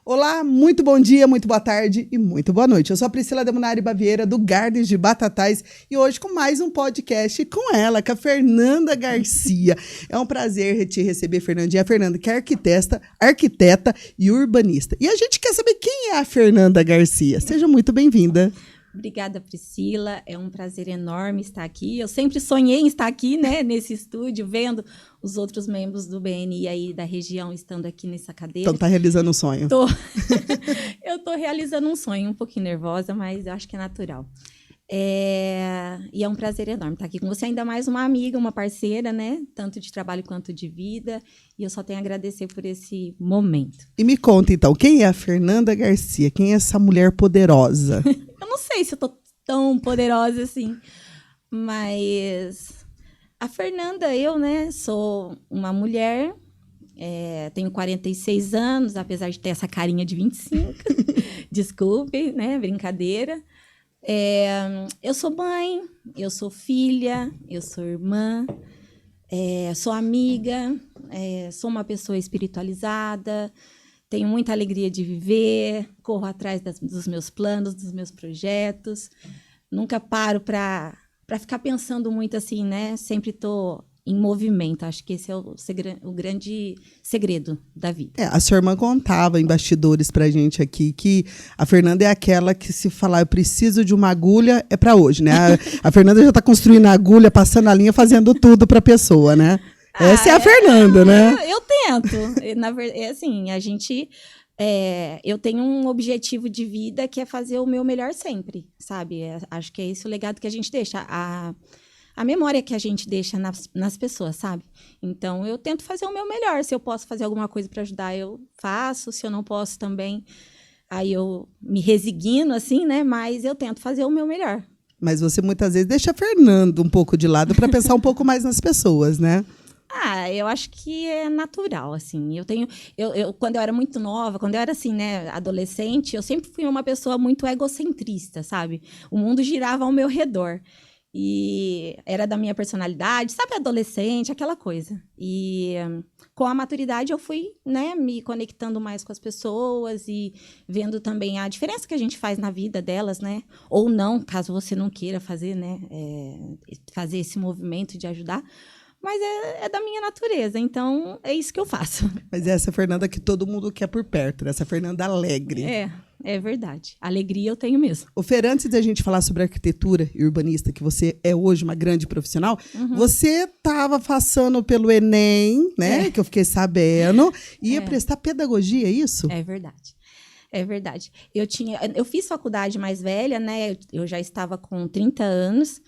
Olá, muito bom dia, muito boa tarde e muito boa noite. Eu sou a Priscila Demunari Baviera, do Gardens de Batatais, e hoje com mais um podcast com ela, com a Fernanda Garcia. É um prazer te receber, Fernandinha. A Fernanda, que é arquiteta e urbanista. E a gente quer saber quem é a Fernanda Garcia. Seja muito bem-vinda. Obrigada, Priscila. É um prazer enorme estar aqui. Eu sempre sonhei em estar aqui, né, nesse estúdio, vendo os outros membros do BNI aí da região estando aqui nessa cadeira. Então tá realizando um sonho. Eu tô realizando um sonho, um pouquinho nervosa, mas eu acho que é natural. E é um prazer enorme estar aqui com você, ainda mais uma amiga, uma parceira, né, tanto de trabalho quanto de vida, e eu só tenho a agradecer por esse momento. E me conta, então, quem é a Fernanda Garcia? Quem é essa mulher poderosa? Eu não sei se eu tô tão poderosa assim, mas a Fernanda, eu, né, sou uma mulher, tenho 46 anos, apesar de ter essa carinha de 25, desculpe, né, brincadeira. Eu sou mãe, eu sou filha, eu sou irmã, sou amiga, sou uma pessoa espiritualizada, tenho muita alegria de viver, corro atrás dos meus planos, dos meus projetos, nunca paro para ficar pensando muito assim, né? Sempre estou em movimento, acho que esse é o grande segredo da vida. A sua irmã contava em bastidores pra gente aqui que a Fernanda é aquela que, se falar eu preciso de uma agulha, é pra hoje, né? A Fernanda já tá construindo a agulha, passando a linha, fazendo tudo pra pessoa, né? Essa é a Fernanda, né? Eu tento. Na verdade, assim, eu tenho um objetivo de vida que é fazer o meu melhor sempre, sabe? Acho que é esse o legado que a gente deixa, a memória que a gente deixa nas pessoas, sabe? Então, eu tento fazer o meu melhor. Se eu posso fazer alguma coisa para ajudar, eu faço. Se eu não posso também, aí eu me resigno, assim, né? Mas eu tento fazer o meu melhor. Mas você muitas vezes deixa a Fernanda um pouco de lado para pensar um pouco mais nas pessoas, né? Eu acho que é natural, assim. Eu quando eu era muito nova, quando eu era, assim, né, adolescente, eu sempre fui uma pessoa muito egocentrista, sabe? O mundo girava ao meu redor. E era da minha personalidade, sabe, adolescente, aquela coisa. E com a maturidade eu fui, né, me conectando mais com as pessoas e vendo também a diferença que a gente faz na vida delas, né? Ou não, caso você não queira fazer, né, fazer esse movimento de ajudar. Mas é da minha natureza, então é isso que eu faço. Mas é essa Fernanda que todo mundo quer por perto, né? Essa Fernanda alegre. É verdade. Alegria eu tenho mesmo. Ô, Fer, antes da gente falar sobre arquitetura e urbanista, que você é hoje uma grande profissional, você estava passando pelo Enem, né? Que eu fiquei sabendo, e ia prestar pedagogia, é isso? É verdade. É verdade. Eu fiz faculdade mais velha, né? Eu já estava com 30 anos.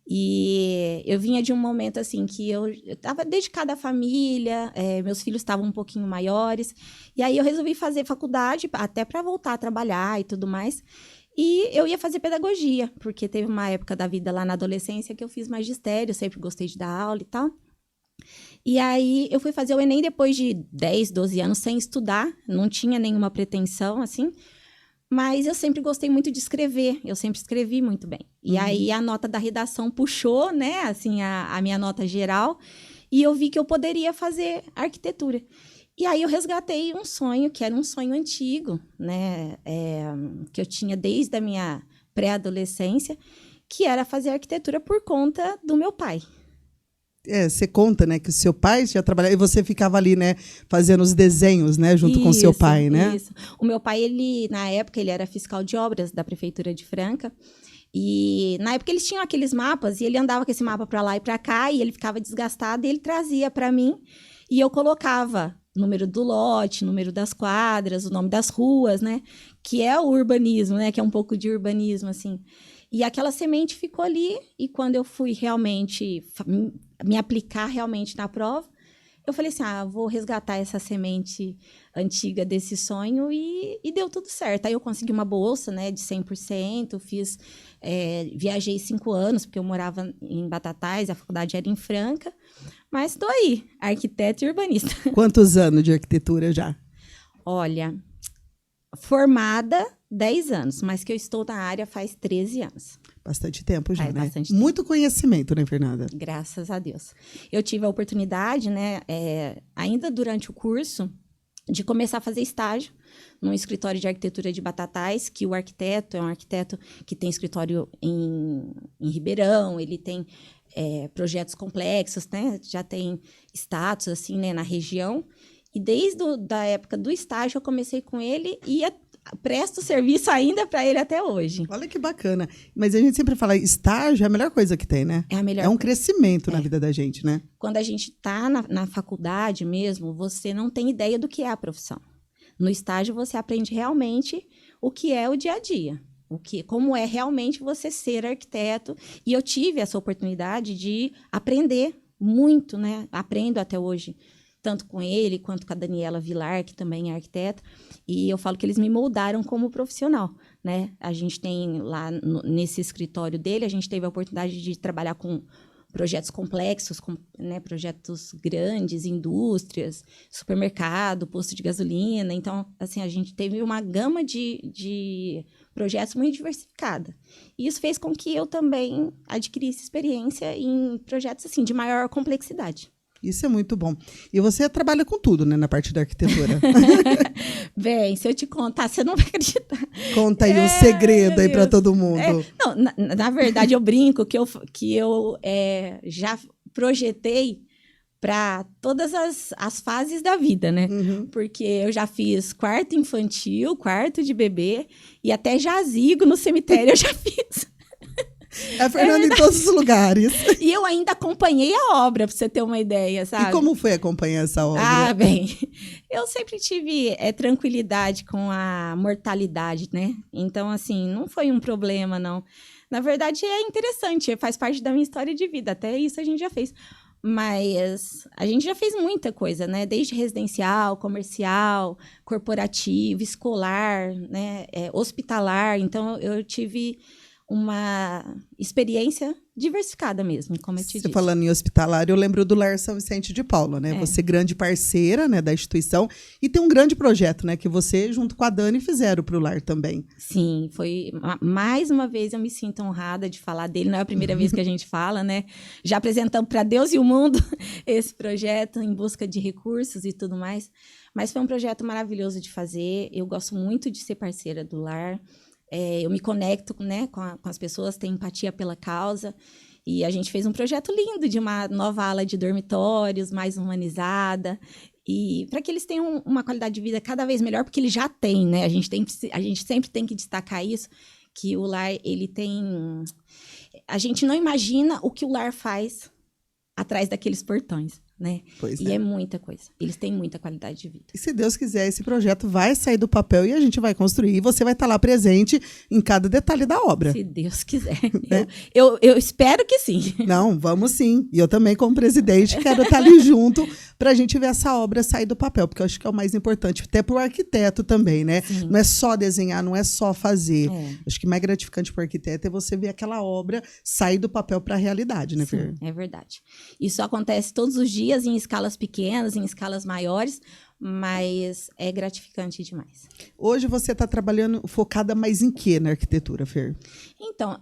E eu vinha de um momento assim que eu estava dedicada à família, meus filhos estavam um pouquinho maiores, e aí eu resolvi fazer faculdade até para voltar a trabalhar e tudo mais. E eu ia fazer pedagogia, porque teve uma época da vida lá na adolescência que eu fiz magistério, eu sempre gostei de dar aula e tal. E aí eu fui fazer o Enem depois de 10, 12 anos sem estudar, não tinha nenhuma pretensão, assim. Mas eu sempre gostei muito de escrever, eu sempre escrevi muito bem. E aí a nota da redação puxou, né, assim, a minha nota geral, e eu vi que eu poderia fazer arquitetura. E aí eu resgatei um sonho, que era um sonho antigo, né, que eu tinha desde a minha pré-adolescência, que era fazer arquitetura por conta do meu pai. Você conta, né, que o seu pai já trabalhava e você ficava ali, né, fazendo os desenhos, né, junto com o seu pai, né? Isso. O meu pai, na época, ele era fiscal de obras da Prefeitura de Franca. E na época eles tinham aqueles mapas e ele andava com esse mapa para lá e para cá e ele ficava desgastado e ele trazia para mim e eu colocava número do lote, número das quadras, o nome das ruas, né, que é o urbanismo, né, que é um pouco de urbanismo, assim. E aquela semente ficou ali, e quando eu fui realmente me aplicar realmente na prova, eu falei assim, vou resgatar essa semente antiga desse sonho, e deu tudo certo. Aí eu consegui uma bolsa, né, de 100%, viajei 5 anos, porque eu morava em Batatais, a faculdade era em Franca, mas estou aí, arquiteta e urbanista. Quantos anos de arquitetura já? Olha, formada 10 anos, mas que eu estou na área faz 13 anos. Bastante tempo já, né? Bastante tempo. Muito conhecimento, né, Fernanda? Graças a Deus. Eu tive a oportunidade, né, ainda durante o curso, de começar a fazer estágio num escritório de arquitetura de Batatais, que o arquiteto é um arquiteto que tem escritório em Ribeirão, ele tem projetos complexos, né? Já tem status, assim, né, na região. E desde da época do estágio, eu comecei com ele e presto serviço ainda para ele até hoje. Olha que bacana. Mas a gente sempre fala, estágio é a melhor coisa que tem, né? É a melhor. É um crescimento na vida da gente, né? Quando a gente está na faculdade mesmo, você não tem ideia do que é a profissão. No estágio, você aprende realmente o que é o dia a dia. Como é realmente você ser arquiteto. E eu tive essa oportunidade de aprender muito, né? Aprendo até hoje, tanto com ele quanto com a Daniela Vilar, que também é arquiteta. E eu falo que eles me moldaram como profissional, né? A gente tem lá nesse escritório dele, a gente teve a oportunidade de trabalhar com projetos complexos, né, projetos grandes, indústrias, supermercado, posto de gasolina. Então, assim, a gente teve uma gama de projetos muito diversificada. E isso fez com que eu também adquirisse experiência em projetos assim de maior complexidade. Isso é muito bom. E você trabalha com tudo, né, na parte da arquitetura. Bem, se eu te contar, você não vai acreditar. Conta aí um segredo aí para todo mundo. Não, na verdade, eu brinco que eu já projetei para todas as fases da vida, né? Uhum. Porque eu já fiz quarto infantil, quarto de bebê e até jazigo no cemitério eu já fiz. A Fernanda em todos os lugares. E eu ainda acompanhei a obra, para você ter uma ideia, sabe? E como foi acompanhar essa obra? Ah, bem, eu sempre tive tranquilidade com a mortalidade, né? Então, assim, não foi um problema, não. Na verdade, é interessante, faz parte da minha história de vida, até isso a gente já fez. Mas a gente já fez muita coisa, né? Desde residencial, comercial, corporativo, escolar, né? Hospitalar. Então, eu tive uma experiência diversificada mesmo, como eu te disse. Você falando em hospitalar, eu lembro do Lar São Vicente de Paula, né? Você grande parceira, né, da instituição e tem um grande projeto, né, que você junto com a Dani fizeram para o lar também. Sim, foi mais uma vez eu me sinto honrada de falar dele, não é a primeira vez que a gente fala, né? Já apresentamos para Deus e o mundo esse projeto em busca de recursos e tudo mais, mas foi um projeto maravilhoso de fazer. Eu gosto muito de ser parceira do lar. Eu me conecto, né, com as pessoas, tenho empatia pela causa. E a gente fez um projeto lindo de uma nova ala de dormitórios, mais humanizada. E para que eles tenham uma qualidade de vida cada vez melhor, porque eles já têm, né? A gente sempre tem que destacar isso, que o lar, ele tem... A gente não imagina o que o lar faz atrás daqueles portões, né? Pois e é muita coisa. Eles têm muita qualidade de vida. E se Deus quiser, esse projeto vai sair do papel e a gente vai construir. E você vai estar lá presente em cada detalhe da obra. Se Deus quiser. Né? Eu espero que sim. Não, vamos sim. E eu também, como presidente, quero estar ali junto para a gente ver essa obra sair do papel, porque eu acho que é o mais importante, até para o arquiteto também, né? Sim. Não é só desenhar, não é só fazer. Acho que mais gratificante para o arquiteto é você ver aquela obra sair do papel para a realidade, né, Fer? Sim, é verdade. Isso acontece todos os dias em escalas pequenas, em escalas maiores, mas é gratificante demais. Hoje você está trabalhando focada mais em quê na arquitetura, Fer? Então,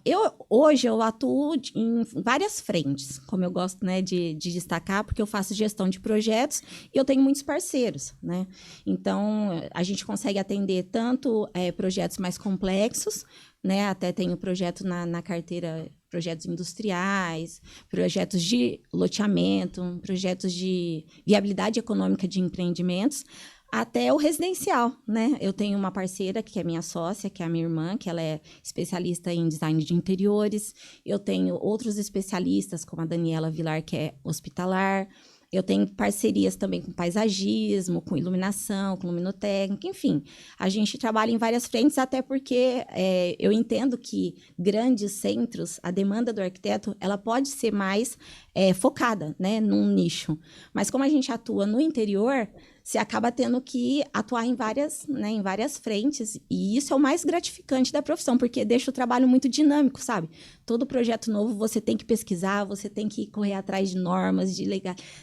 hoje eu atuo em várias frentes, como eu gosto, né, de destacar, porque eu faço gestão de projetos e eu tenho muitos parceiros, né? Então, a gente consegue atender tanto projetos mais complexos, né? Até tenho projeto na carteira, projetos industriais, projetos de loteamento, projetos de viabilidade econômica de empreendimentos, até o residencial, né? Eu tenho uma parceira que é minha sócia, que é a minha irmã, que ela é especialista em design de interiores. Eu tenho outros especialistas, como a Daniela Vilar, que é hospitalar. Eu tenho parcerias também com paisagismo, com iluminação, com luminotécnica, enfim. A gente trabalha em várias frentes, até porque eu entendo que grandes centros, a demanda do arquiteto, ela pode ser mais focada, né, num nicho. Mas como a gente atua no interior, você acaba tendo que atuar em várias frentes, e isso é o mais gratificante da profissão, porque deixa o trabalho muito dinâmico, sabe? Todo projeto novo você tem que pesquisar, você tem que correr atrás de normas,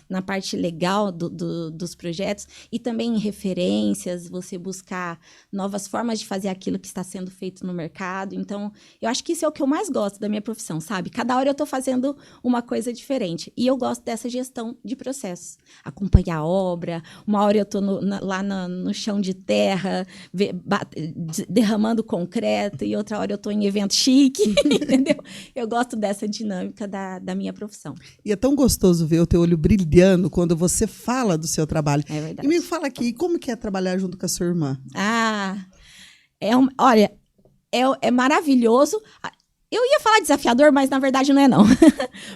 na parte legal dos projetos, e também em referências, você buscar novas formas de fazer aquilo que está sendo feito no mercado. Então, eu acho que isso é o que eu mais gosto da minha profissão, sabe? Cada hora eu estou fazendo uma coisa diferente. diferente. E eu gosto dessa gestão de processos. Acompanhar a obra, uma hora eu estou lá no chão de terra, derramando concreto, e outra hora eu estou em evento chique, entendeu? Eu gosto dessa dinâmica da minha profissão. E é tão gostoso ver o teu olho brilhando quando você fala do seu trabalho. É verdade. E me fala aqui, como que é trabalhar junto com a sua irmã? Olha, é maravilhoso. Eu ia falar desafiador, mas na verdade não é não.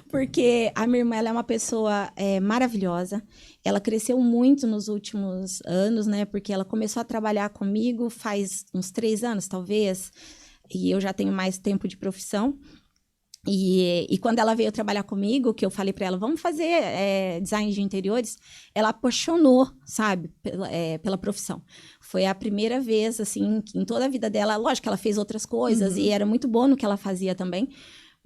Porque a minha irmã ela é uma pessoa maravilhosa. Ela cresceu muito nos últimos anos, né? Porque ela começou a trabalhar comigo faz uns 3 anos, talvez. E eu já tenho mais tempo de profissão. E quando ela veio trabalhar comigo, que eu falei para ela, vamos fazer design de interiores, ela apaixonou, sabe, pela profissão. Foi a primeira vez, assim, em toda a vida dela. Lógico que ela fez outras coisas e era muito bom no que ela fazia também,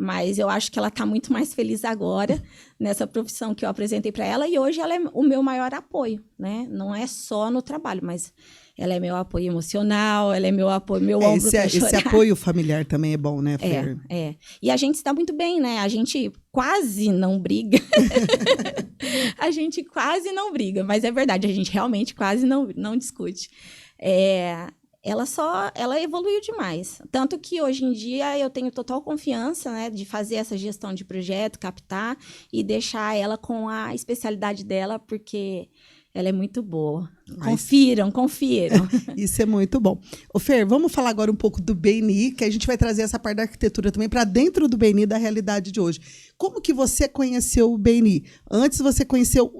mas eu acho que ela está muito mais feliz agora nessa profissão que eu apresentei para ela, e hoje ela é o meu maior apoio, né? Não é só no trabalho, mas ela é meu apoio emocional, ela é meu apoio, meu ombro para chorar. Esse apoio familiar também é bom, né, Fer? E a gente está muito bem, né? A gente quase não briga. A gente quase não briga, mas é verdade, a gente realmente quase não discute. Ela evoluiu demais. Tanto que hoje em dia eu tenho total confiança, né, de fazer essa gestão de projeto, captar e deixar ela com a especialidade dela, porque ela é muito boa. Confiram. Isso é muito bom. Ô Fer, vamos falar agora um pouco do BNI, que a gente vai trazer essa parte da arquitetura também para dentro do BNI, da realidade de hoje. Como que você conheceu o BNI? Antes você conheceu...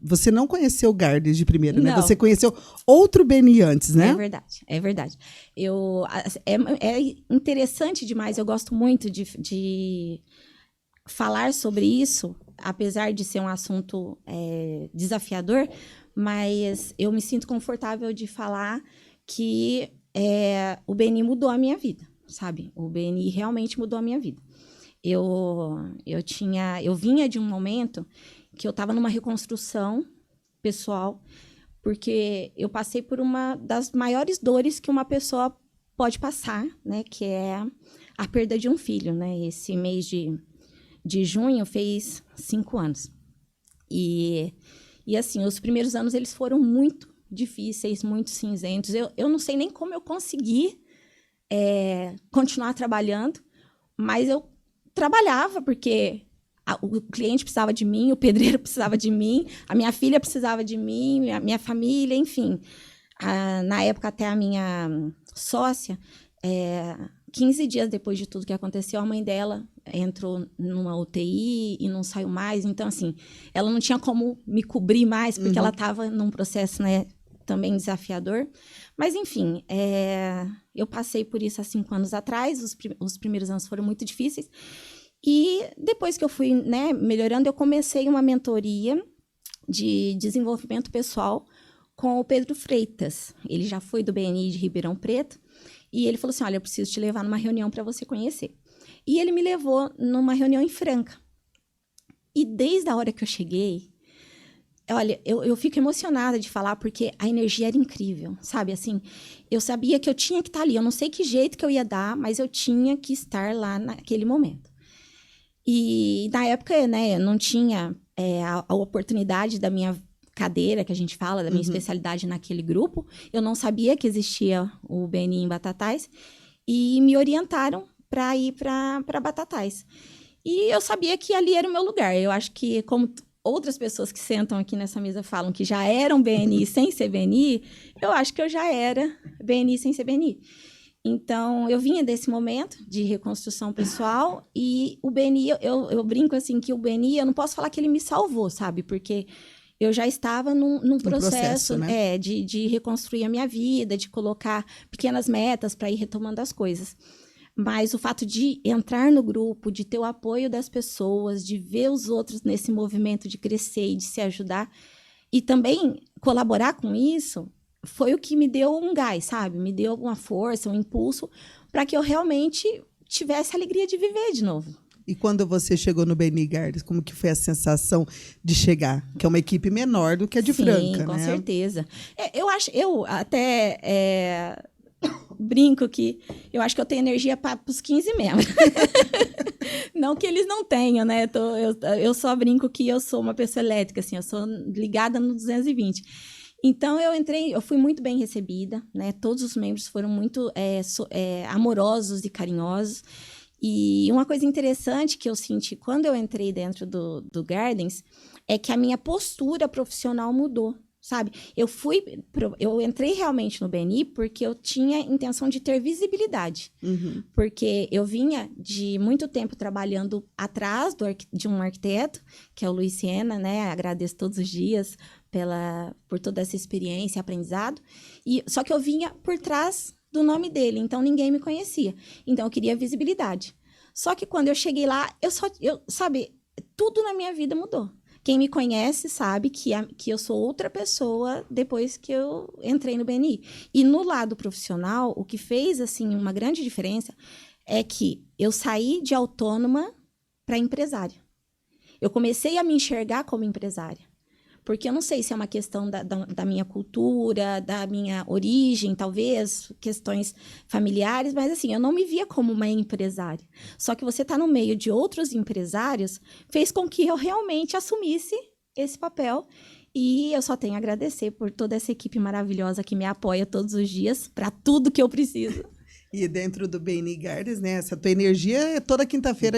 você não conheceu o Gardes de primeira, né? Você conheceu outro BNI antes, né? É verdade. É interessante demais, eu gosto muito de falar sobre isso, apesar de ser um assunto desafiador, mas eu me sinto confortável de falar que o BNI mudou a minha vida, sabe? O BNI realmente mudou a minha vida. Eu vinha de um momento que eu estava numa reconstrução pessoal, porque eu passei por uma das maiores dores que uma pessoa pode passar, né? Que é a perda de um filho, né? Esse mês de junho fez 5 anos. E assim, os primeiros anos eles foram muito difíceis, muito cinzentos. Eu não sei nem como eu consegui continuar trabalhando, mas eu trabalhava porque o cliente precisava de mim, o pedreiro precisava de mim, a minha filha precisava de mim, a minha família, enfim. Na época, até a minha sócia, 15 dias depois de tudo que aconteceu, a mãe dela entrou numa UTI e não saiu mais. Então, assim, ela não tinha como me cobrir mais, porque ela estava num processo, né, também desafiador. Mas, enfim, eu passei por isso há 5 anos atrás. Os primeiros anos foram muito difíceis. E depois que eu fui, né, melhorando, eu comecei uma mentoria de desenvolvimento pessoal com o Pedro Freitas. Ele já foi do BNI de Ribeirão Preto. E ele falou assim, olha, eu preciso te levar numa reunião para você conhecer. E ele me levou numa reunião em Franca. E desde a hora que eu cheguei, olha, eu fico emocionada de falar, porque a energia era incrível, sabe? Assim, eu sabia que eu tinha que estar ali. Eu não sei que jeito que eu ia dar, mas eu tinha que estar lá naquele momento. E na época, né, eu não tinha a oportunidade da minha cadeira, que a gente fala, da minha especialidade naquele grupo. Eu não sabia que existia o BNI em Batatais. E me orientaram para ir para Batatais. E eu sabia que ali era o meu lugar. Eu acho que, como outras pessoas que sentam aqui nessa mesa falam que já eram BNI sem ser BNI, eu acho que eu já era BNI sem ser BNI. Então, eu vinha desse momento de reconstrução pessoal e o BNI, eu brinco assim, que o BNI, eu não posso falar que ele me salvou, sabe? Porque eu já estava num processo, né? De reconstruir a minha vida, de colocar pequenas metas para ir retomando as coisas. Mas o fato de entrar no grupo, de ter o apoio das pessoas, de ver os outros nesse movimento de crescer e de se ajudar, e também colaborar com isso, foi o que me deu um gás, sabe? Me deu uma força, um impulso, para que eu realmente tivesse a alegria de viver de novo. E quando você chegou no BNI Gardes, como que foi a sensação de chegar? Que é uma equipe menor do que a de Franca, né? Com certeza. Eu até brinco que eu acho que eu tenho energia para os 15 membros. Não que eles não tenham, né? Eu só brinco que eu sou uma pessoa elétrica, assim, eu sou ligada no 220. Então, eu fui muito bem recebida, né? Todos os membros foram muito amorosos e carinhosos. E uma coisa interessante que eu senti quando eu entrei dentro do Gardens é que a minha postura profissional mudou, sabe? Eu entrei realmente no BNI porque eu tinha intenção de ter visibilidade. Uhum. Porque eu vinha de muito tempo trabalhando atrás de um arquiteto, que é o Luiz Siena, né? Agradeço todos os dias por toda essa experiência e aprendizado. Só que eu vinha por trás do nome dele, então ninguém me conhecia. Então eu queria visibilidade. Só que quando eu cheguei lá, sabe, tudo na minha vida mudou. Quem me conhece sabe que eu sou outra pessoa depois que eu entrei no BNI. E no lado profissional, o que fez, assim, uma grande diferença é que eu saí de autônoma para empresária. Eu comecei a me enxergar como empresária. Porque eu não sei se é uma questão da minha cultura, da minha origem, talvez, questões familiares, mas assim, eu não me via como uma empresária. Só que você está no meio de outros empresários fez com que eu realmente assumisse esse papel. E eu só tenho a agradecer por toda essa equipe maravilhosa que me apoia todos os dias para tudo que eu preciso. E dentro do BNI Gardens, né? Essa tua energia, toda quinta-feira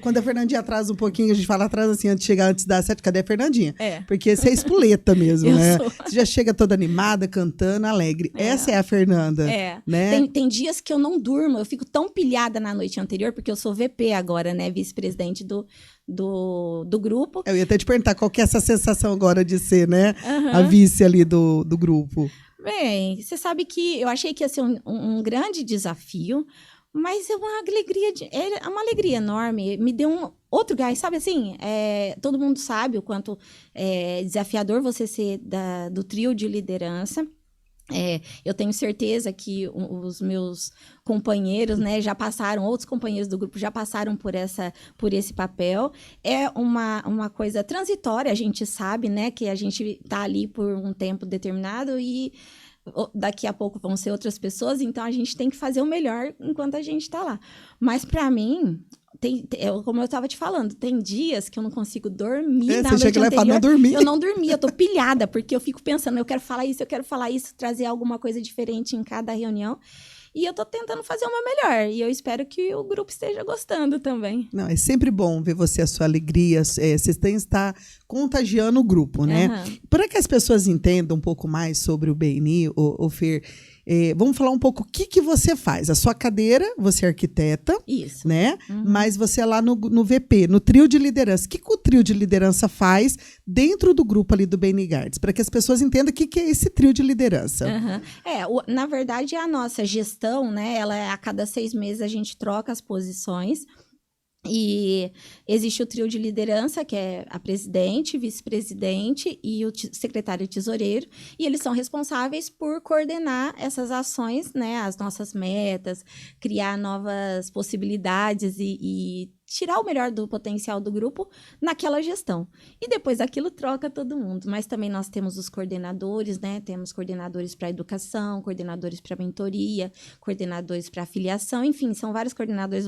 quando a Fernandinha atrasa um pouquinho, a gente fala atrasa assim, antes de chegar antes das 7, cadê a Fernandinha? Porque você é espoleta mesmo, né? Você já chega toda animada, cantando, alegre. Essa é a Fernanda, né? Tem dias que eu não durmo, eu fico tão pilhada na noite anterior, porque eu sou VP agora, né? Vice-presidente do grupo. Eu ia até te perguntar qual que é essa sensação agora de ser, né? A vice ali do grupo. Bem, você sabe que eu achei que ia ser um grande desafio, mas é uma alegria enorme. Me deu um outro gás, sabe assim? Todo mundo sabe o quanto é desafiador você ser do trio de liderança. Eu tenho certeza que os meus companheiros, né, outros companheiros do grupo já passaram por esse papel. É uma coisa transitória, a gente sabe, né, que a gente está ali por um tempo determinado e daqui a pouco vão ser outras pessoas, então a gente tem que fazer o melhor enquanto a gente está lá. Mas para mim, como eu estava te falando, tem dias que eu não consigo dormir na noite anterior. Lá e fala, não dormi. Eu não dormi, eu tô pilhada, porque eu fico pensando, eu quero falar isso, trazer alguma coisa diferente em cada reunião. E eu tô tentando fazer o meu melhor. E eu espero que o grupo esteja gostando também. Não, é sempre bom ver você, a sua alegria. Vocês têm que estar contagiando o grupo, né? Para que as pessoas entendam um pouco mais sobre o BNI, o Fer, vamos falar um pouco o que você faz. A sua cadeira, você é arquiteta. Isso. Né? Mas você é lá no VP, no trio de liderança. O que o trio de liderança faz dentro do grupo ali do BNI Gardens? Para que as pessoas entendam o que é esse trio de liderança. Na verdade, a nossa gestão, né? A cada 6 meses a gente troca as posições. E existe o trio de liderança, que é a presidente, vice-presidente e o secretário tesoureiro, e eles são responsáveis por coordenar essas ações, né, as nossas metas, criar novas possibilidades e tirar o melhor do potencial do grupo naquela gestão. E depois aquilo troca todo mundo. Mas também nós temos os coordenadores, né? Temos coordenadores para educação, coordenadores para mentoria, coordenadores para afiliação, enfim, são vários coordenadores,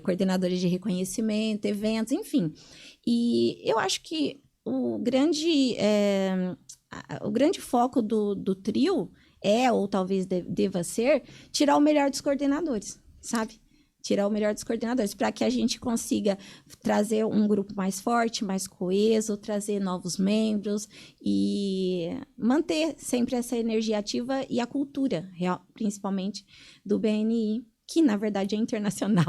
coordenadores de reconhecimento, eventos, enfim. E eu acho que o grande foco do trio ou talvez deva ser, tirar o melhor dos coordenadores, sabe? Tirar o melhor dos coordenadores, para que a gente consiga trazer um grupo mais forte, mais coeso, trazer novos membros e manter sempre essa energia ativa e a cultura, principalmente do BNI, que na verdade é internacional.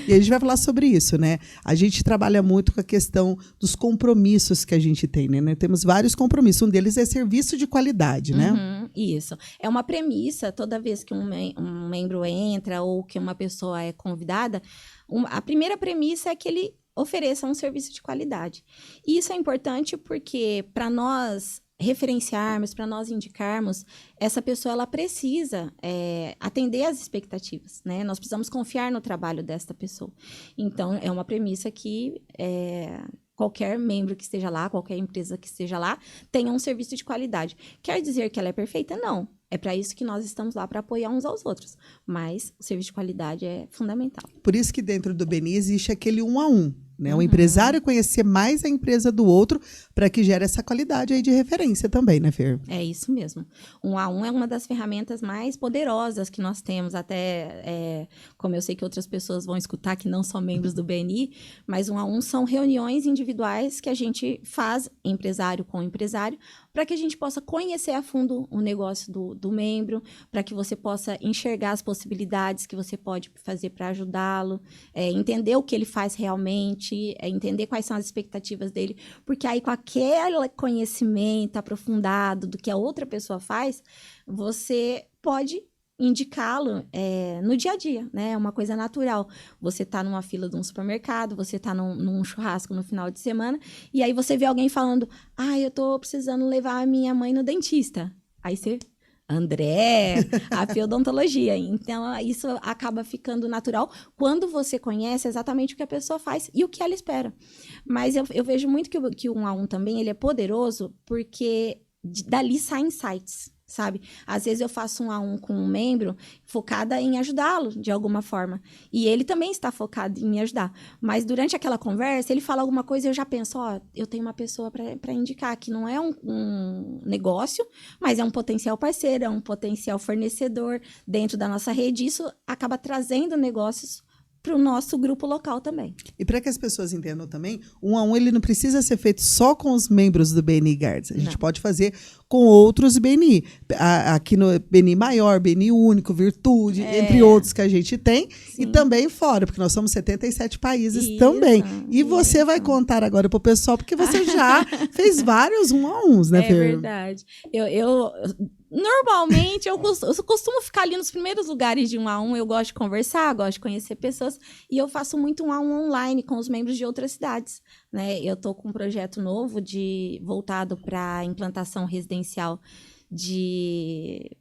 E a gente vai falar sobre isso, né? A gente trabalha muito com a questão dos compromissos que a gente tem, né? Temos vários compromissos, um deles é serviço de qualidade, né? Isso. É uma premissa, toda vez que um membro entra ou que uma pessoa é convidada, a primeira premissa é que ele ofereça um serviço de qualidade. E isso é importante porque para nós referenciarmos, para nós indicarmos, essa pessoa ela precisa atender às expectativas, né? Nós precisamos confiar no trabalho desta pessoa. Então, é uma premissa que qualquer membro que esteja lá, qualquer empresa que esteja lá, tenha um serviço de qualidade. Quer dizer que ela é perfeita? Não. É para isso que nós estamos lá, para apoiar uns aos outros. Mas o serviço de qualidade é fundamental. Por isso que dentro do BNI existe aquele 1 a 1, né? O empresário conhecer mais a empresa do outro para que gere essa qualidade aí de referência também, né, Fer? É isso mesmo. 1 a 1 é uma das ferramentas mais poderosas que nós temos, até como eu sei que outras pessoas vão escutar que não são membros do BNI, mas 1 a 1 são reuniões individuais que a gente faz, empresário com empresário, para que a gente possa conhecer a fundo o negócio do membro, para que você possa enxergar as possibilidades que você pode fazer para ajudá-lo, entender o que ele faz realmente, entender quais são as expectativas dele, porque aí com aquele conhecimento aprofundado do que a outra pessoa faz, você pode indicá-lo no dia a dia, né? É uma coisa natural. Você tá numa fila de um supermercado, você tá num churrasco no final de semana, e aí você vê alguém falando, eu tô precisando levar a minha mãe no dentista. Aí você... André, a odontologia. Então, isso acaba ficando natural quando você conhece exatamente o que a pessoa faz e o que ela espera. Mas eu vejo muito que o 1 a 1 também ele é poderoso porque dali saem insights, sabe? Às vezes eu faço 1 a 1 com um membro focada em ajudá-lo de alguma forma. E ele também está focado em me ajudar. Mas durante aquela conversa, ele fala alguma coisa e eu já penso, eu tenho uma pessoa para indicar, que não é um negócio, mas é um potencial parceiro, é um potencial fornecedor dentro da nossa rede. Isso acaba trazendo negócios para o nosso grupo local também. E para que as pessoas entendam também, 1 a 1 ele não precisa ser feito só com os membros do BNI Guards. A gente pode fazer com outros BNI. Aqui no BNI Maior, BNI Único, Virtude, entre outros que a gente tem. Sim. E também fora, porque nós somos 77 países também. E você vai contar agora para o pessoal, porque você já fez vários 1 a 1, né, Fer? É verdade. Normalmente, eu costumo ficar ali nos primeiros lugares de 1 a 1, eu gosto de conversar, gosto de conhecer pessoas, e eu faço muito 1 a 1 online com os membros de outras cidades, né? Eu estou com um projeto novo voltado para implantação residencial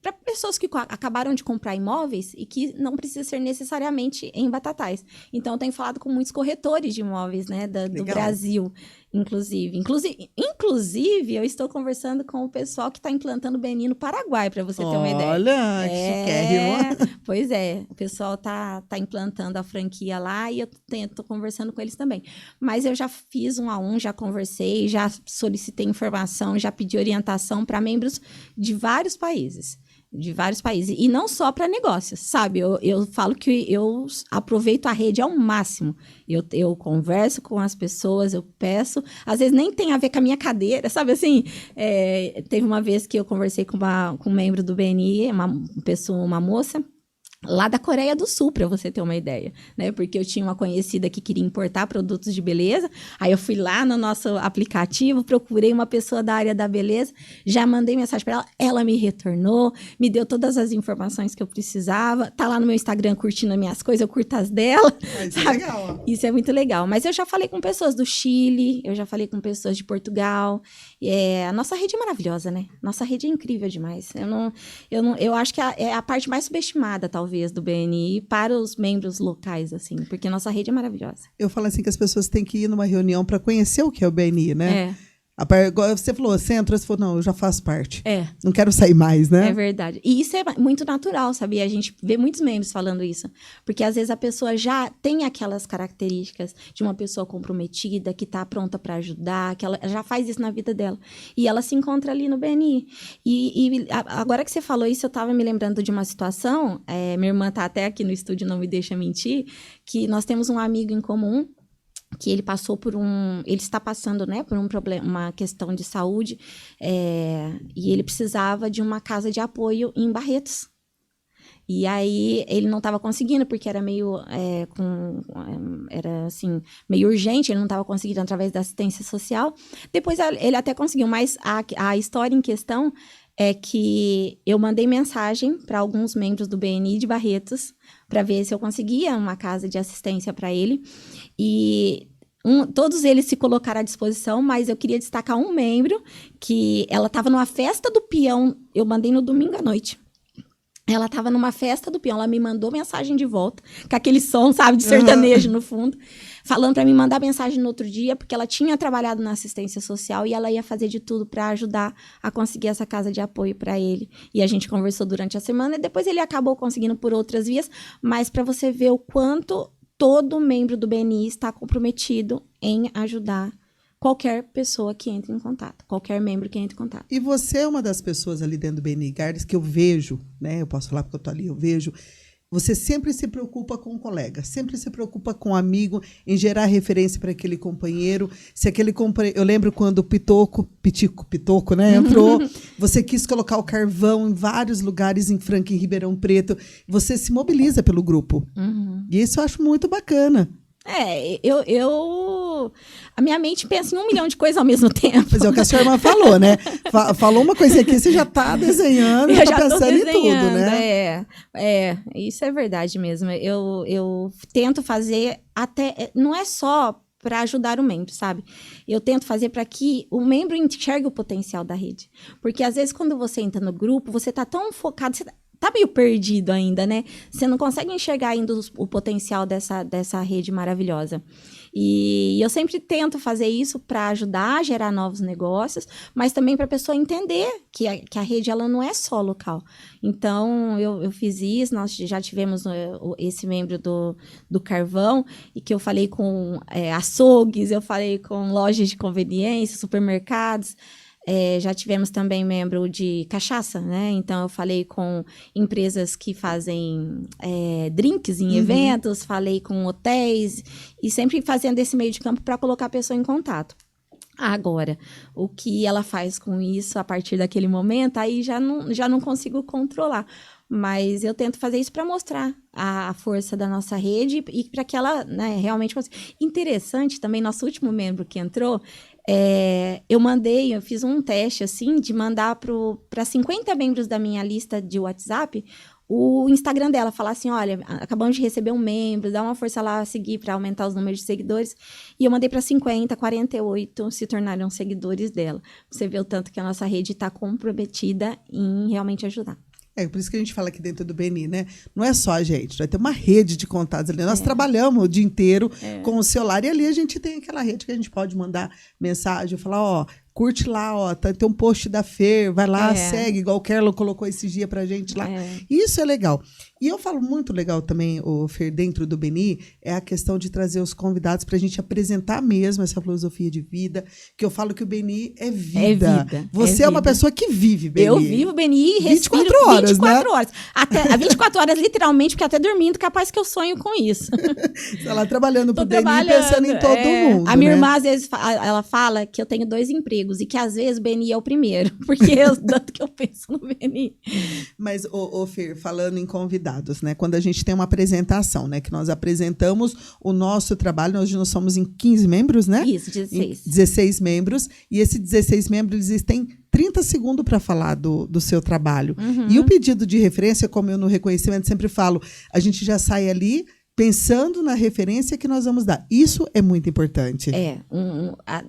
para pessoas que acabaram de comprar imóveis e que não precisa ser necessariamente em Batatais. Então, eu tenho falado com muitos corretores de imóveis, né, do Brasil, inclusive, eu estou conversando com o pessoal que está implantando BNI no Paraguai, para você ter uma ideia. Olha, chiquérrimo. Pois é, o pessoal tá implantando a franquia lá e eu estou conversando com eles também. Mas eu já fiz 1 a 1, já conversei, já solicitei informação, já pedi orientação para membros de vários países. E não só para negócios, sabe? Eu falo que eu aproveito a rede ao máximo. Eu converso com as pessoas, eu peço. Às vezes nem tem a ver com a minha cadeira, sabe assim? Teve uma vez que eu conversei com um membro do BNI, uma moça lá da Coreia do Sul, para você ter uma ideia, né? Porque eu tinha uma conhecida que queria importar produtos de beleza, aí eu fui lá no nosso aplicativo, procurei uma pessoa da área da beleza, já mandei mensagem para ela, ela me retornou, me deu todas as informações que eu precisava, tá lá no meu Instagram curtindo as minhas coisas, eu curto as dela. Isso é legal. Isso é muito legal. Mas eu já falei com pessoas do Chile, eu já falei com pessoas de Portugal. A nossa rede é maravilhosa, né? Nossa rede é incrível demais. Eu acho que é a parte mais subestimada, talvez, do BNI para os membros locais, assim, porque nossa rede é maravilhosa. Eu falo assim que as pessoas têm que ir numa reunião para conhecer o que é o BNI, né? Você falou, você entrou, você falou, não, eu já faço parte. Não quero sair mais, né? É verdade. E isso é muito natural, sabia? A gente vê muitos membros falando isso. Porque às vezes a pessoa já tem aquelas características de uma pessoa comprometida, que está pronta para ajudar, que ela já faz isso na vida dela. E ela se encontra ali no BNI. E agora que você falou isso, eu estava me lembrando de uma situação, minha irmã está até aqui no estúdio, não me deixa mentir, que nós temos um amigo em comum, que ele passou ele está passando, né, por um problema, uma questão de saúde, e ele precisava de uma casa de apoio em Barretos. E aí ele não estava conseguindo, porque era meio era assim, meio urgente, ele não estava conseguindo através da assistência social. Depois ele até conseguiu, mas a história em questão é que eu mandei mensagem para alguns membros do BNI de Barretos para ver se eu conseguia uma casa de assistência para ele. E todos eles se colocaram à disposição, mas eu queria destacar um membro que ela estava numa festa do peão, eu mandei no domingo à noite. Ela estava numa festa do peão, ela me mandou mensagem de volta, com aquele som, sabe, de sertanejo no fundo, falando para me mandar mensagem no outro dia, porque ela tinha trabalhado na assistência social e ela ia fazer de tudo para ajudar a conseguir essa casa de apoio para ele. E a gente conversou durante a semana e depois ele acabou conseguindo por outras vias, mas para você ver o quanto todo membro do BNI está comprometido em ajudar qualquer pessoa que entre em contato, qualquer membro que entre em contato. E você é uma das pessoas ali dentro do BNI Gardens que eu vejo, né? Eu posso falar porque eu tô ali, eu vejo. Você sempre se preocupa com o colega, sempre se preocupa com o amigo, em gerar referência para aquele companheiro. Se aquele companheiro, eu lembro quando o Pitoco, né, entrou, você quis colocar o carvão em vários lugares em Franca, em Ribeirão Preto. Você se mobiliza pelo grupo. E isso eu acho muito bacana. A minha mente pensa em 1 milhão de coisas ao mesmo tempo. Mas é o que a sua irmã falou, né? Falou uma coisa aqui, você já está desenhando, já está pensando em tudo, né? Isso é verdade mesmo. Eu tento fazer até, não é só para ajudar o membro, sabe? Eu tento fazer para que o membro enxergue o potencial da rede. Porque às vezes quando você entra no grupo, você está tão focado, você tá meio perdido ainda, né? Você não consegue enxergar ainda o potencial dessa rede maravilhosa. E eu sempre tento fazer isso para ajudar a gerar novos negócios, mas também para a pessoa entender que a rede ela não é só local. Então, eu fiz isso, nós já tivemos esse membro do Carvão, e que eu falei com açougues, eu falei com lojas de conveniência, supermercados. Já tivemos também membro de cachaça, né? Então, eu falei com empresas que fazem drinks em eventos, falei com hotéis, e sempre fazendo esse meio de campo para colocar a pessoa em contato. Agora, o que ela faz com isso a partir daquele momento, aí já não consigo controlar. Mas eu tento fazer isso para mostrar a força da nossa rede e para que ela, né, realmente consiga. Interessante também, nosso último membro que entrou, eu fiz um teste assim de mandar para 50 membros da minha lista de WhatsApp o Instagram dela, falar assim, olha, acabamos de receber um membro, dá uma força lá a seguir para aumentar os números de seguidores. E eu mandei para 50, 48 se tornaram seguidores dela. Você vê o tanto que a nossa rede está comprometida em realmente ajudar. Por isso que a gente fala aqui dentro do BNI, né? Não é só a gente, vai ter uma rede de contatos ali. Nós trabalhamos o dia inteiro com o celular e ali a gente tem aquela rede que a gente pode mandar mensagem, falar, curte lá, tem um post da Fer, vai lá, segue, igual o Kerlo colocou esse dia pra gente lá. Isso é legal. E eu falo muito legal também, Fer, dentro do BNI, é a questão de trazer os convidados pra gente apresentar mesmo essa filosofia de vida, que eu falo que o BNI é vida. Você é uma pessoa que vive BNI. Eu vivo BNI e respiro 24 horas, 24 horas. Até 24 horas, literalmente, porque até dormindo, capaz que eu sonho com isso. Você tá lá trabalhando pro BNI, pensando em todo mundo, A minha irmã, às vezes, ela fala que eu tenho 2 empregos e que, às vezes, o BNI é o primeiro, porque tanto que eu penso no BNI. Mas, Fer, falando em convidados, né? Quando a gente tem uma apresentação, né? Que nós apresentamos o nosso trabalho, nós somos em 15 membros, né? Isso, 16. 16 membros, e esses 16 membros, eles têm 30 segundos para falar do seu trabalho. E o pedido de referência, como eu no reconhecimento sempre falo, a gente já sai ali pensando na referência que nós vamos dar. Isso é muito importante.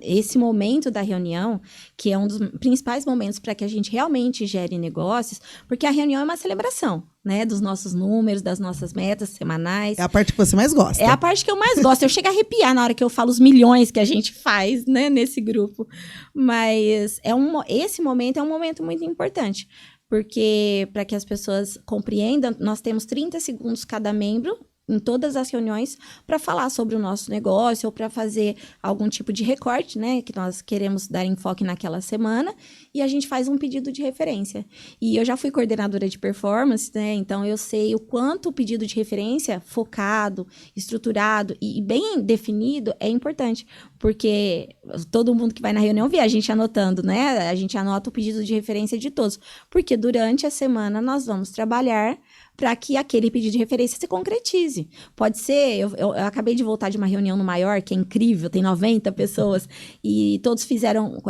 Esse momento da reunião, que é um dos principais momentos para que a gente realmente gere negócios, porque a reunião é uma celebração, né, dos nossos números, das nossas metas semanais. É a parte que você mais gosta. É a parte que eu mais gosto. Eu chego a arrepiar na hora que eu falo os milhões que a gente faz, né, nesse grupo. Mas esse momento é um momento muito importante, porque para que as pessoas compreendam, nós temos 30 segundos cada membro em todas as reuniões para falar sobre o nosso negócio ou para fazer algum tipo de recorte, né, que nós queremos dar enfoque naquela semana, e a gente faz um pedido de referência. E eu já fui coordenadora de performance, né, então eu sei o quanto o pedido de referência focado, estruturado e bem definido é importante, porque todo mundo que vai na reunião vê a gente anotando, né, a gente anota o pedido de referência de todos, porque durante a semana nós vamos trabalhar para que aquele pedido de referência se concretize. Pode ser, eu acabei de voltar de uma reunião no Maior, que é incrível, tem 90 pessoas, e todos fizeram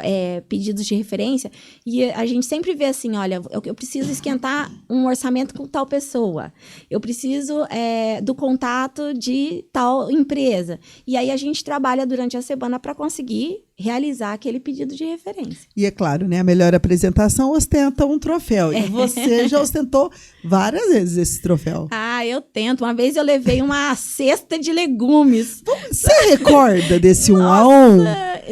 pedidos de referência, e a gente sempre vê assim, olha, eu preciso esquentar um orçamento com tal pessoa, eu preciso do contato de tal empresa, e aí a gente trabalha durante a semana para conseguir realizar aquele pedido de referência. E é claro, né? A melhor apresentação ostenta um troféu. E você já ostentou várias vezes esse troféu. Ah, eu tento. Uma vez eu levei uma cesta de legumes. Você recorda desse 1 a 1?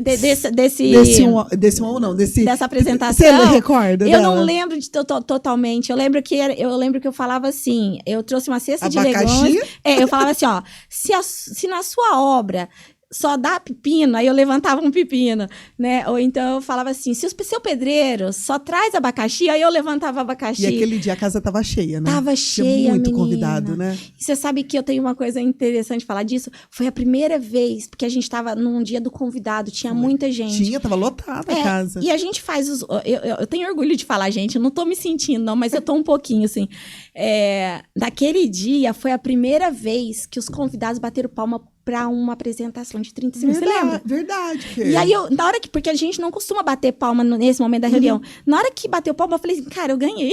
Desse 1 a 1 não, dessa apresentação. Você recorda Eu dela? não lembro totalmente. Eu lembro que eu falava assim, eu trouxe uma cesta de Abacaxi? legumes. Eu falava assim, ó, se na sua obra só dá pepino, aí eu levantava um pepino, né? Ou então eu falava assim, se o seu pedreiro só traz abacaxi, aí eu levantava abacaxi. E aquele dia a casa tava cheia, né? Tava cheia, muito menina. convidado, né? E você sabe que eu tenho uma coisa interessante de falar disso? Foi a primeira vez, porque a gente tava num dia do convidado, tinha muita gente. Tava lotada a casa. E a gente faz os... Eu tenho orgulho de falar, gente, eu não tô me sentindo, não, mas eu tô um pouquinho, assim. Naquele dia, foi a primeira vez que os convidados bateram palma para uma apresentação de 30 segundos. Você lembra? Verdade, Fer. E aí, na hora que... Porque a gente não costuma bater palma nesse momento da reunião. Na hora que bateu palma, eu falei assim, cara, eu ganhei.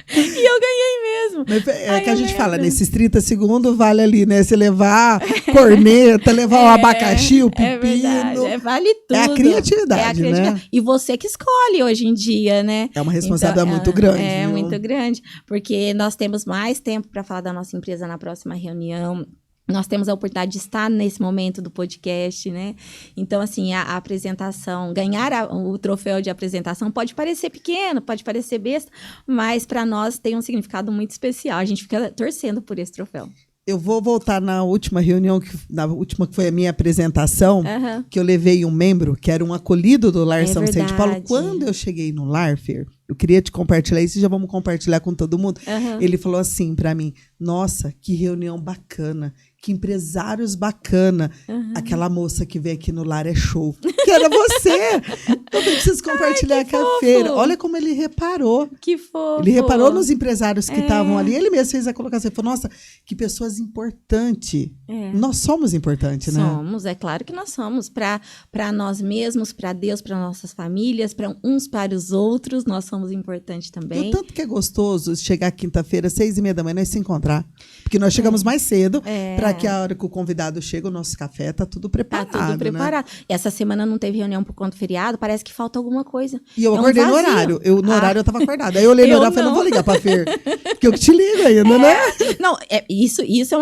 E eu ganhei mesmo. Mas é que a gente fala, nesses 30 segundos vale ali, né? Você levar corneta, levar o abacaxi, o pepino. É verdade, vale tudo. É a criatividade, né? E você que escolhe hoje em dia, né? É uma responsabilidade muito grande. É muito grande, porque nós temos mais tempo para falar da nossa empresa na próxima reunião. Nós temos a oportunidade de estar nesse momento do podcast, né? Então, assim, a apresentação, ganhar o troféu de apresentação pode parecer pequeno, pode parecer besta, mas para nós tem um significado muito especial. A gente fica torcendo por esse troféu. Eu vou voltar na última reunião, na última que foi a minha apresentação, que eu levei um membro, que era um acolhido do Lar São Vicente de Paulo. Quando eu cheguei no Lar, Fer, eu queria te compartilhar isso e já vamos compartilhar com todo mundo. Ele falou assim para mim, nossa, que reunião bacana, que empresários bacana. Aquela moça que veio aqui no Lar é show. Que era você! Então eu preciso compartilhar com a Fer. Olha como ele reparou. Que fofo! Ele reparou nos empresários que estavam ali. Ele mesmo fez a colocação. Ele falou, nossa, que pessoas importantes. Nós somos importantes, né? Somos, é claro que nós somos. Para nós mesmos, para Deus, para nossas famílias, para uns para os outros, nós somos importantes também. E o tanto que é gostoso chegar quinta-feira, 6:30 da manhã, nós se encontrar. Porque nós chegamos mais cedo, para que a hora que o convidado chega, o nosso café tá tudo preparado. Tá tudo preparado. Né? Essa semana não teve reunião por conta do feriado, parece que falta alguma coisa. E eu acordei no horário. No horário eu tava acordada. Aí eu olhei no horário e falei, não vou ligar pra Fer. Porque eu que te ligo ainda, né? Não, isso é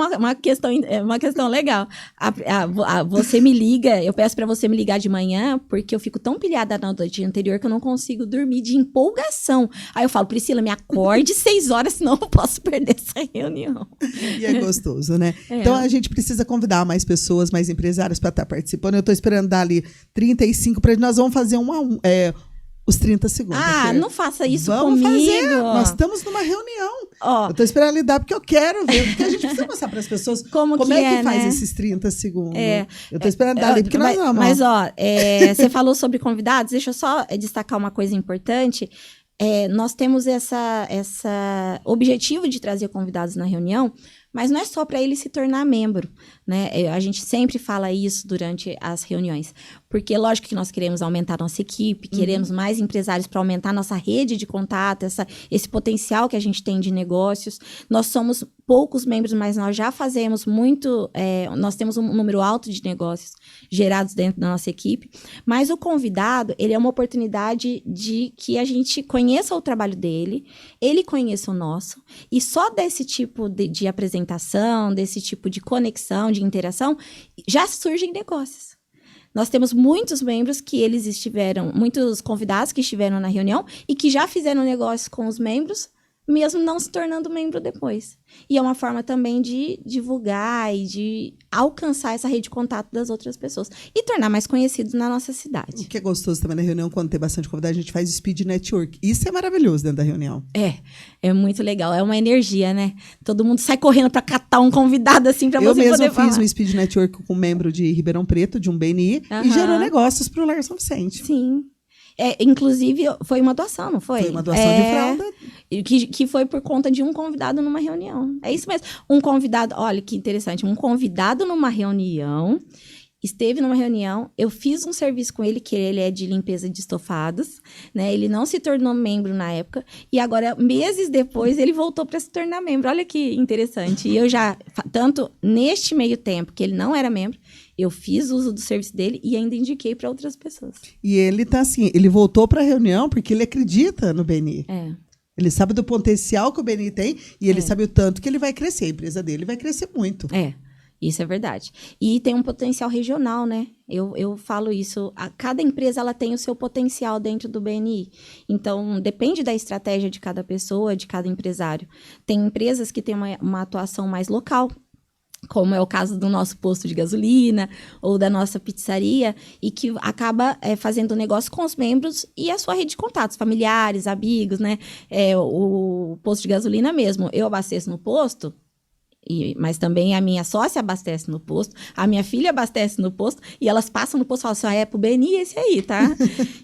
uma questão legal. Você me liga, eu peço pra você me ligar de manhã, porque eu fico tão pilhada na noite anterior que eu não consigo dormir de empolgação. Aí eu falo, Priscila, me acorde 6 horas, senão eu posso perder essa reunião. E é gostoso, né? Então a gente precisa convidar mais pessoas, mais empresários para estar participando. Eu tô esperando dar ali 35 para nós vamos fazer os 30 segundos. Não faça isso vamos comigo. Fazer. Nós estamos numa reunião. Eu tô esperando ele dar porque eu quero ver. Porque a gente precisa mostrar para as pessoas como é que faz, né? Esses 30 segundos. Eu tô esperando dar ali porque nós vamos. Mas, você falou sobre convidados. Deixa eu só destacar uma coisa importante. Nós temos essa objetivo de trazer convidados na reunião, mas não é só para ele se tornar membro, né? A gente sempre fala isso durante as reuniões, porque lógico que nós queremos aumentar nossa equipe, queremos mais empresários para aumentar nossa rede de contato, esse potencial que a gente tem de negócios. Nós somos poucos membros, mas nós já fazemos muito, nós temos um número alto de negócios gerados dentro da nossa equipe, mas o convidado, ele é uma oportunidade de que a gente conheça o trabalho dele, ele conheça o nosso, e só desse tipo de apresentação, desse tipo de conexão, de interação, já surgem negócios. Nós temos muitos membros muitos convidados que estiveram na reunião e que já fizeram negócio com os membros, mesmo não se tornando membro depois. E é uma forma também de divulgar e de alcançar essa rede de contato das outras pessoas e tornar mais conhecidos na nossa cidade. O que é gostoso também na reunião, quando tem bastante convidado, a gente faz speed network. Isso é maravilhoso dentro da reunião. É muito legal. É uma energia, né? Todo mundo sai correndo para catar um convidado assim para você poder falar. Eu mesmo fiz um speed network com um membro de Ribeirão Preto, de um BNI, e gerou negócios para o Lar São Vicente. Sim. Inclusive, foi uma doação, não foi? Foi uma doação de fralda. Que foi por conta de um convidado numa reunião. É isso mesmo. Um convidado, olha que interessante, um convidado numa reunião, esteve numa reunião, eu fiz um serviço com ele, que ele é de limpeza de estofados, né? Ele não se tornou membro na época, e agora, meses depois, ele voltou para se tornar membro. Olha que interessante. E eu já, tanto neste meio tempo, que ele não era membro, Eu fiz uso do serviço dele e ainda indiquei para outras pessoas. E ele tá assim, ele voltou para a reunião porque ele acredita no BNI. Ele sabe do potencial que o BNI tem e ele sabe o tanto que ele vai crescer. A empresa dele vai crescer muito. Isso é verdade. E tem um potencial regional, né? Eu falo isso. Cada empresa ela tem o seu potencial dentro do BNI. Então, depende da estratégia de cada pessoa, de cada empresário. Tem empresas que têm uma atuação mais local, como é o caso do nosso posto de gasolina ou da nossa pizzaria, e que acaba fazendo negócio com os membros e a sua rede de contatos, familiares, amigos, né? O posto de gasolina mesmo. Eu abasteço no posto, mas também a minha sócia abastece no posto, a minha filha abastece no posto, e elas passam no posto e falam assim, pro BNI esse aí, tá?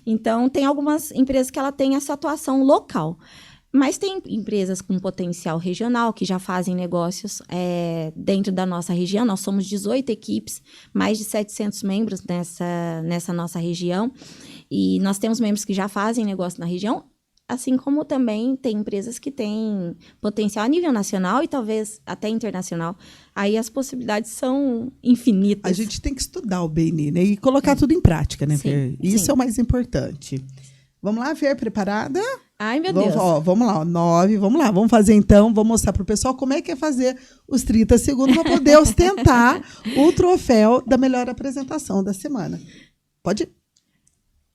Então, tem algumas empresas que ela tem essa atuação local. Mas tem empresas com potencial regional que já fazem negócios dentro da nossa região. Nós somos 18 equipes, mais de 700 membros nessa nossa região. E nós temos membros que já fazem negócio na região, assim como também tem empresas que têm potencial a nível nacional e talvez até internacional. Aí as possibilidades são infinitas. A gente tem que estudar o BNI, né? E colocar tudo em prática, né, Fer? Isso é o mais importante. Vamos lá, Fer, preparada? Ai, meu Deus. Vamos lá, 9, vamos lá. Vamos fazer então, vamos mostrar para o pessoal como é que é fazer os 30 segundos para poder ostentar o troféu da melhor apresentação da semana. Pode ir.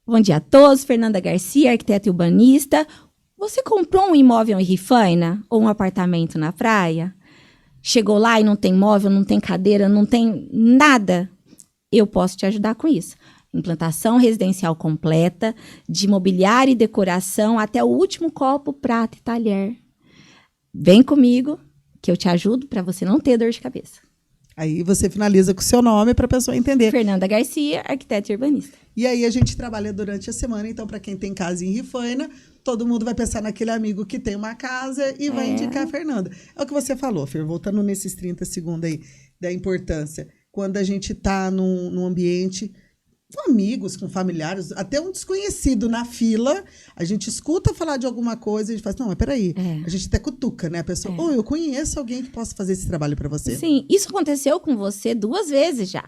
Bom dia a todos, Fernanda Garcia, arquiteta e urbanista. Você comprou um imóvel em Rifaina ou um apartamento na praia? Chegou lá e não tem móvel, não tem cadeira, não tem nada? Eu posso te ajudar com isso. Implantação residencial completa, de mobiliário e decoração até o último copo, prato e talher. Vem comigo que eu te ajudo para você não ter dor de cabeça. Aí você finaliza com o seu nome para a pessoa entender. Fernanda Garcia, arquiteta e urbanista. E aí a gente trabalha durante a semana, então para quem tem casa em Rifaina, todo mundo vai pensar naquele amigo que tem uma casa e vai indicar a Fernanda. É o que você falou, Fer, voltando nesses 30 segundos aí da importância. Quando a gente está num ambiente com amigos, com familiares, até um desconhecido na fila, a gente escuta falar de alguma coisa e a gente fala, não, mas peraí, a gente até cutuca, né? A pessoa, eu conheço alguém que possa fazer esse trabalho para você. Sim, isso aconteceu com você 2 vezes já.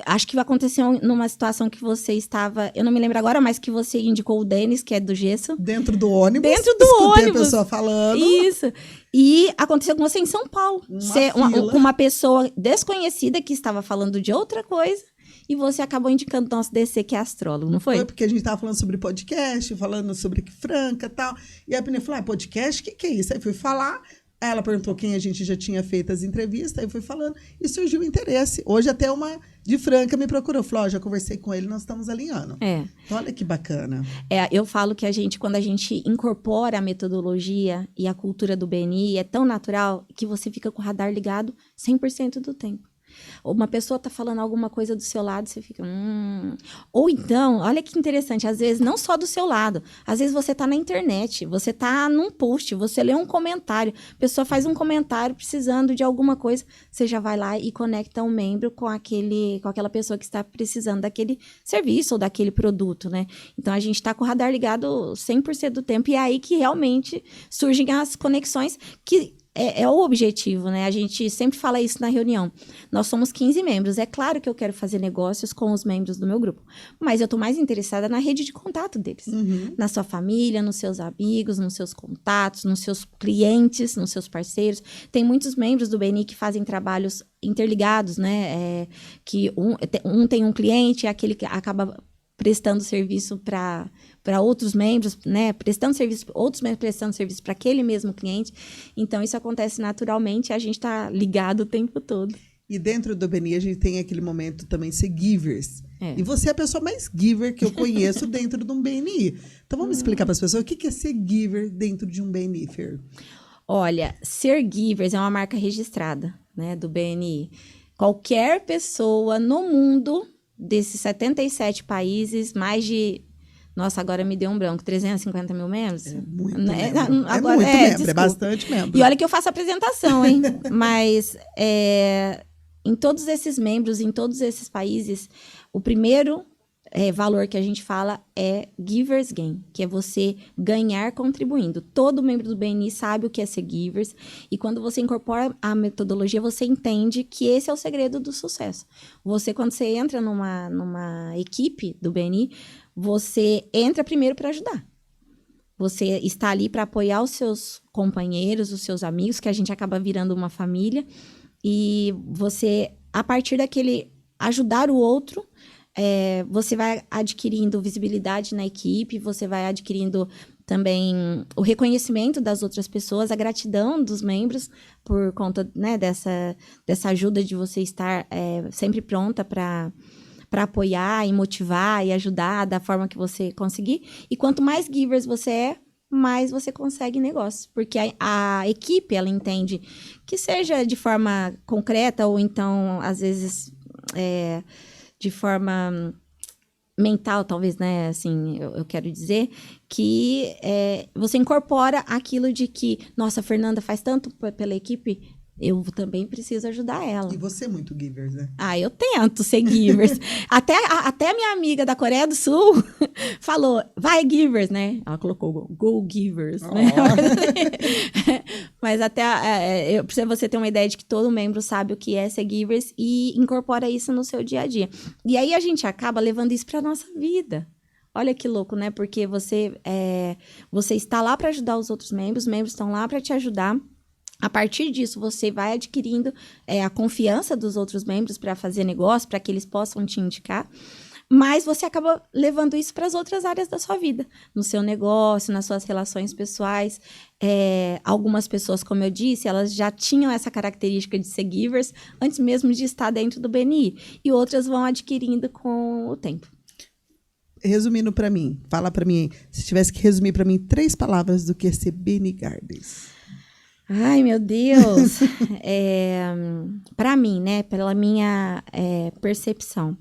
Acho que aconteceu numa situação que você estava, eu não me lembro agora, mas que você indicou o Denis, que é do Gesso. Dentro do ônibus. Escutei a pessoa falando. Isso. E aconteceu com você em São Paulo. Com uma pessoa desconhecida que estava falando de outra coisa. E você acabou indicando o nosso DC, que é astrólogo, não foi? Foi porque a gente estava falando sobre podcast, falando sobre Franca e tal. E a Penê falou, podcast? O que é isso? Aí fui falar, aí ela perguntou quem a gente já tinha feito as entrevistas, aí fui falando e surgiu o interesse. Hoje até uma de Franca me procurou, falou, já conversei com ele, nós estamos alinhando. Então, olha que bacana. Eu falo que quando a gente incorpora a metodologia e a cultura do BNI, é tão natural que você fica com o radar ligado 100% do tempo. Uma pessoa tá falando alguma coisa do seu lado, você fica... Ou então, olha que interessante, às vezes não só do seu lado, às vezes você tá na internet, você tá num post, você lê um comentário, a pessoa faz um comentário precisando de alguma coisa, você já vai lá e conecta um membro com aquela pessoa que está precisando daquele serviço ou daquele produto, né? Então, a gente tá com o radar ligado 100% do tempo e é aí que realmente surgem as conexões que... É o objetivo, né? A gente sempre fala isso na reunião. Nós somos 15 membros. É claro que eu quero fazer negócios com os membros do meu grupo, mas eu tô mais interessada na rede de contato deles. Na sua família, nos seus amigos, nos seus contatos, nos seus clientes, nos seus parceiros. Tem muitos membros do BNI que fazem trabalhos interligados, né? Que um tem um cliente, é aquele que acaba prestando serviço para outros membros, né? Outros membros prestando serviço para aquele mesmo cliente. Então, isso acontece naturalmente, a gente está ligado o tempo todo. E dentro do BNI, a gente tem aquele momento também de ser givers. E você é a pessoa mais giver que eu conheço dentro de um BNI. Então, vamos explicar para as pessoas o que é ser giver dentro de um BNI, Fer? Olha, ser givers é uma marca registrada, né, do BNI. Qualquer pessoa no mundo... desses 77 países, mais de... Nossa, agora me deu um branco. 350 mil membros? É muito né? membro. Agora, muito membro, desculpa. é bastante membro. E olha que eu faço apresentação, hein? Mas em todos esses membros, em todos esses países, o primeiro valor que a gente fala é Givers Gain, que é você ganhar contribuindo. Todo membro do BNI sabe o que é ser Givers, e quando você incorpora a metodologia, você entende que esse é o segredo do sucesso. Quando você entra numa equipe do BNI, você entra primeiro para ajudar. Você está ali para apoiar os seus companheiros, os seus amigos, que a gente acaba virando uma família, e você, a partir daquele ajudar o outro, você vai adquirindo visibilidade na equipe, você vai adquirindo também o reconhecimento das outras pessoas, a gratidão dos membros por conta, né, dessa ajuda de você estar sempre pronta para apoiar e motivar e ajudar da forma que você conseguir. E quanto mais givers você é, mais você consegue negócios. Porque a equipe, ela entende que seja de forma concreta ou então, às vezes, de forma mental, talvez, né, assim, eu quero dizer, que você incorpora aquilo de que, nossa, a Fernanda faz tanto pela equipe, eu também preciso ajudar ela. E você é muito givers, né? Eu tento ser givers. até a minha amiga da Coreia do Sul falou, vai givers, né? Ela colocou go givers, né? Mas até pra você ter uma ideia de que todo membro sabe o que é ser givers e incorpora isso no seu dia a dia. E aí a gente acaba levando isso pra nossa vida. Olha que louco, né? Porque você está lá para ajudar os outros membros, os membros estão lá para te ajudar. A partir disso, você vai adquirindo a confiança dos outros membros para fazer negócio, para que eles possam te indicar. Mas você acaba levando isso para as outras áreas da sua vida. No seu negócio, nas suas relações pessoais. Algumas pessoas, como eu disse, elas já tinham essa característica de ser givers antes mesmo de estar dentro do BNI. E outras vão adquirindo com o tempo. Resumindo para mim, fala para mim, se tivesse que resumir para mim 3 palavras do que é ser BNI Gardens. Ai, meu Deus! Para mim, né, pela minha percepção,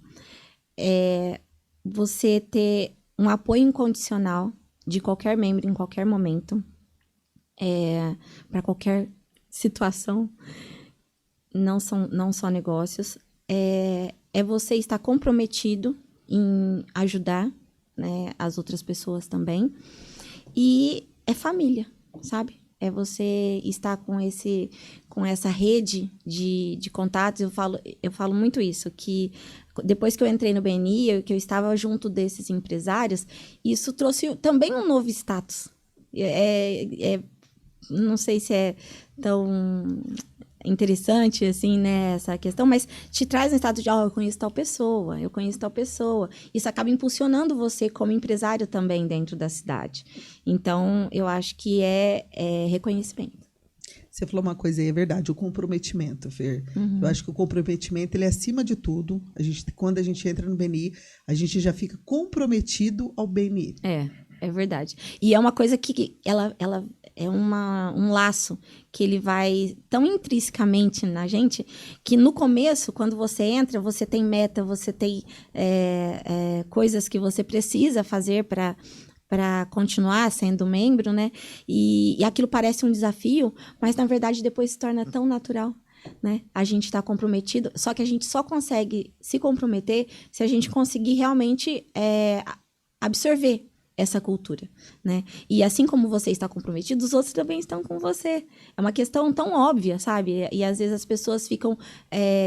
você ter um apoio incondicional de qualquer membro em qualquer momento, para qualquer situação, não só negócios, é você estar comprometido em ajudar, né, as outras pessoas também, e é família, sabe? É você estar com essa rede de contatos. Eu falo muito isso, que depois que eu entrei no BNI, que eu estava junto desses empresários, isso trouxe também um novo status. Não sei se é tão interessante, assim, né, essa questão, mas te traz um status de, eu conheço tal pessoa. Isso acaba impulsionando você como empresário também dentro da cidade. Então, eu acho que é reconhecimento. Você falou uma coisa aí, é verdade, o comprometimento, Fer. Uhum. Eu acho que o comprometimento, ele é acima de tudo. Quando a gente entra no BNI, a gente já fica comprometido ao BNI. É verdade. E é uma coisa que ela é um laço que ele vai tão intrinsecamente na gente, que no começo, quando você entra, você tem meta, você tem coisas que você precisa fazer para continuar sendo membro, né? E aquilo parece um desafio, mas na verdade depois se torna tão natural, né? A gente está comprometido, só que a gente só consegue se comprometer se a gente conseguir realmente absorver essa cultura, né? E assim como você está comprometido, os outros também estão com você. É uma questão tão óbvia, sabe? E às vezes as pessoas ficam...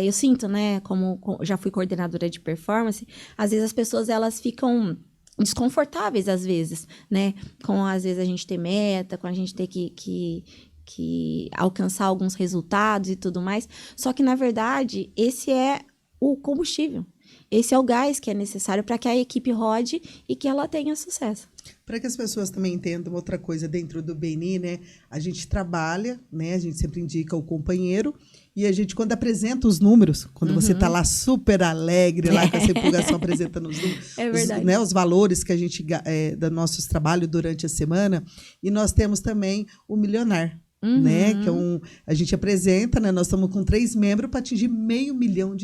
eu sinto, né? Como já fui coordenadora de performance, às vezes as pessoas, elas ficam desconfortáveis, às vezes, né? Com, às vezes, a gente ter meta, com a gente ter que alcançar alguns resultados e tudo mais. Só que, na verdade, esse é o combustível. Esse é o gás que é necessário para que a equipe rode e que ela tenha sucesso. Para que as pessoas também entendam outra coisa dentro do BNI, né? A gente trabalha, né? A gente sempre indica o companheiro e a gente, quando apresenta os números, quando você está lá super alegre, lá com essa empolgação apresentando os números, é verdade. Os valores que a gente, dos nossos trabalhos durante a semana, e nós temos também o milionário. né? Que a gente apresenta, né? Nós estamos com 3 membros para atingir R$500 mil.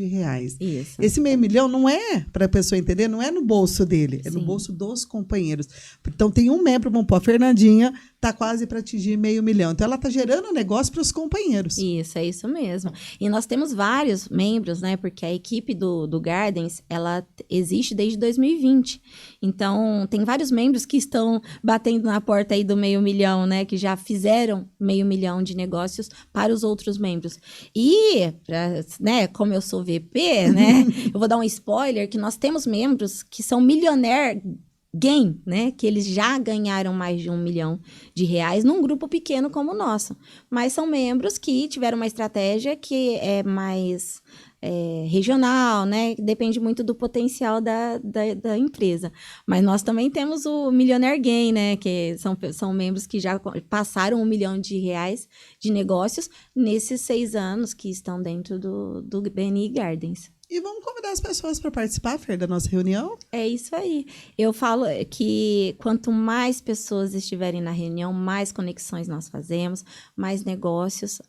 Isso. Esse R$500 mil não é, para a pessoa entender, não é no bolso dele, é no Sim. bolso dos companheiros. Então, tem um membro, vamos pôr, a Fernandinha, está quase para atingir R$500 mil. Então, ela está gerando negócio para os companheiros. Isso, é isso mesmo. E nós temos vários membros, né? Porque a equipe do Gardens, ela existe desde 2020. Então, tem vários membros que estão batendo na porta aí do R$500 mil, né? Que já fizeram R$500 mil de negócios para os outros membros. E, né? Como eu sou VP, né? Eu vou dar um spoiler que nós temos membros que são milionaire game, né? Que eles já ganharam mais de R$1 milhão num grupo pequeno como o nosso. Mas são membros que tiveram uma estratégia que é mais regional, né? Depende muito do potencial da empresa. Mas nós também temos o Millionaire Game, né? Que são membros que já passaram R$1 milhão de negócios nesses 6 anos que estão dentro do BNI Gardens. E vamos convidar as pessoas para participar, Fer, da nossa reunião? É isso aí. Eu falo que quanto mais pessoas estiverem na reunião, mais conexões nós fazemos, mais negócios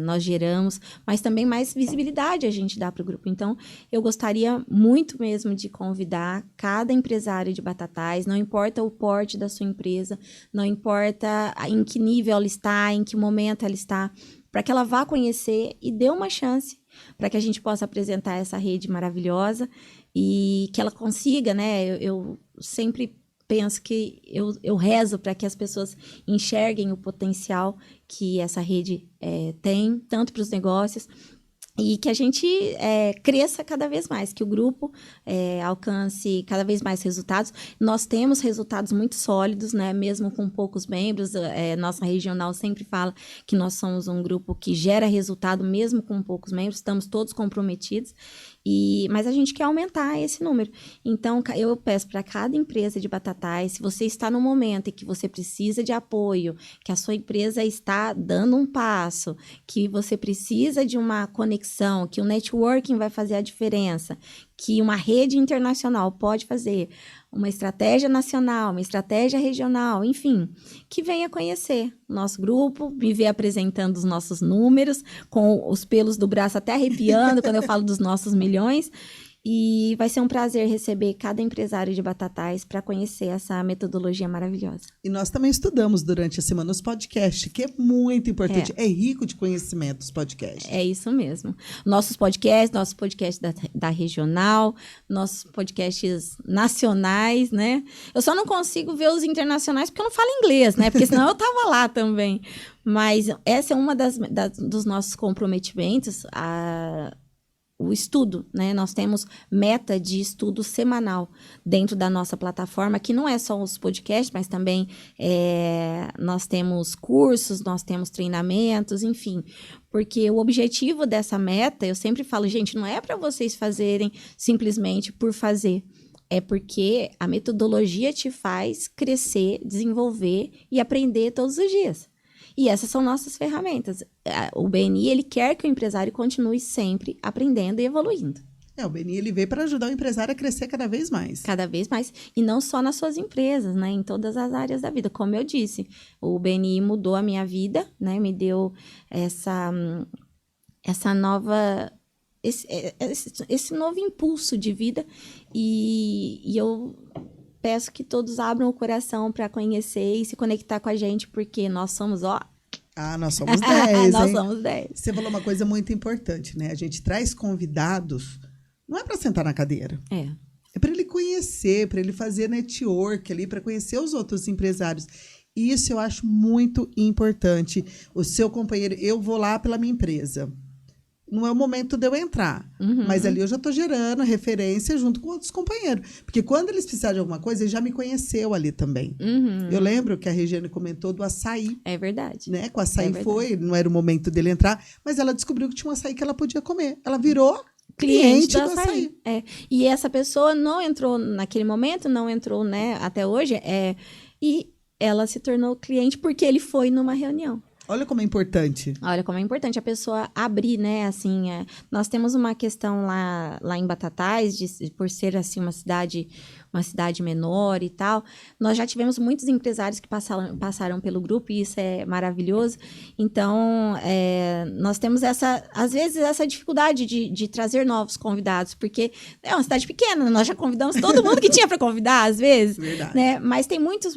nós geramos, mas também mais visibilidade a gente dá para o grupo. Então, eu gostaria muito mesmo de convidar cada empresário de Batatais, não importa o porte da sua empresa, não importa em que nível ela está, em que momento ela está, para que ela vá conhecer e dê uma chance para que a gente possa apresentar essa rede maravilhosa e que ela consiga, né? Eu sempre penso que eu rezo para que as pessoas enxerguem o potencial que essa rede tem, tanto para os negócios, e que a gente cresça cada vez mais, que o grupo alcance cada vez mais resultados. Nós temos resultados muito sólidos, né? Mesmo com poucos membros. Nossa regional sempre fala que nós somos um grupo que gera resultado mesmo com poucos membros, estamos todos comprometidos. Mas a gente quer aumentar esse número. Então, eu peço para cada empresa de Batatais, se você está no momento em que você precisa de apoio, que a sua empresa está dando um passo, que você precisa de uma conexão, que o networking vai fazer a diferença, que uma rede internacional pode fazer, uma estratégia nacional, uma estratégia regional, enfim, que venha conhecer o nosso grupo, me ver apresentando os nossos números, com os pelos do braço até arrepiando quando eu falo dos nossos milhões. E vai ser um prazer receber cada empresário de Batatais para conhecer essa metodologia maravilhosa. E nós também estudamos durante a semana os podcasts, que é muito importante. É rico de conhecimento os podcasts. É isso mesmo. Nossos podcasts da regional, nossos podcasts nacionais, né? Eu só não consigo ver os internacionais porque eu não falo inglês, né? Porque senão eu tava lá também. Mas essa é uma dos nossos comprometimentos, o estudo, né? Nós temos meta de estudo semanal dentro da nossa plataforma, que não é só os podcasts, mas também nós temos cursos, nós temos treinamentos, enfim. Porque o objetivo dessa meta, eu sempre falo, gente, não é para vocês fazerem simplesmente por fazer. É porque a metodologia te faz crescer, desenvolver e aprender todos os dias. E essas são nossas ferramentas. O BNI, ele quer que o empresário continue sempre aprendendo e evoluindo. O BNI, ele veio para ajudar o empresário a crescer cada vez mais. Cada vez mais. E não só nas suas empresas, né? Em todas as áreas da vida. Como eu disse, o BNI mudou a minha vida, né? Me deu essa nova... Esse novo impulso de vida. E eu... peço que todos abram o coração para conhecer e se conectar com a gente, porque nós somos, nós somos 10, Nós somos 10. Você falou uma coisa muito importante, né? A gente traz convidados, não é para sentar na cadeira. É para ele conhecer, para ele fazer network ali, para conhecer os outros empresários. E isso eu acho muito importante. O seu companheiro, eu vou lá pela minha empresa. Não é o momento de eu entrar. Mas ali eu já estou gerando referência junto com outros companheiros. Porque quando eles precisarem de alguma coisa, ele já me conheceu ali também. Eu lembro que a Regiane comentou do açaí. É verdade. Né? Com o açaí não era o momento dele entrar, mas ela descobriu que tinha um açaí que ela podia comer. Ela virou cliente do açaí. E essa pessoa não entrou naquele momento, não entrou, né, até hoje, e ela se tornou cliente porque ele foi numa reunião. Olha como é importante. Olha como é importante a pessoa abrir, né, assim, nós temos uma questão lá em Batatais, por ser, assim, uma cidade menor e tal, nós já tivemos muitos empresários que passaram pelo grupo, e isso é maravilhoso, então, nós temos às vezes, essa dificuldade de trazer novos convidados, porque é uma cidade pequena, nós já convidamos todo mundo que tinha para convidar, às vezes, Verdade. né, mas tem muitos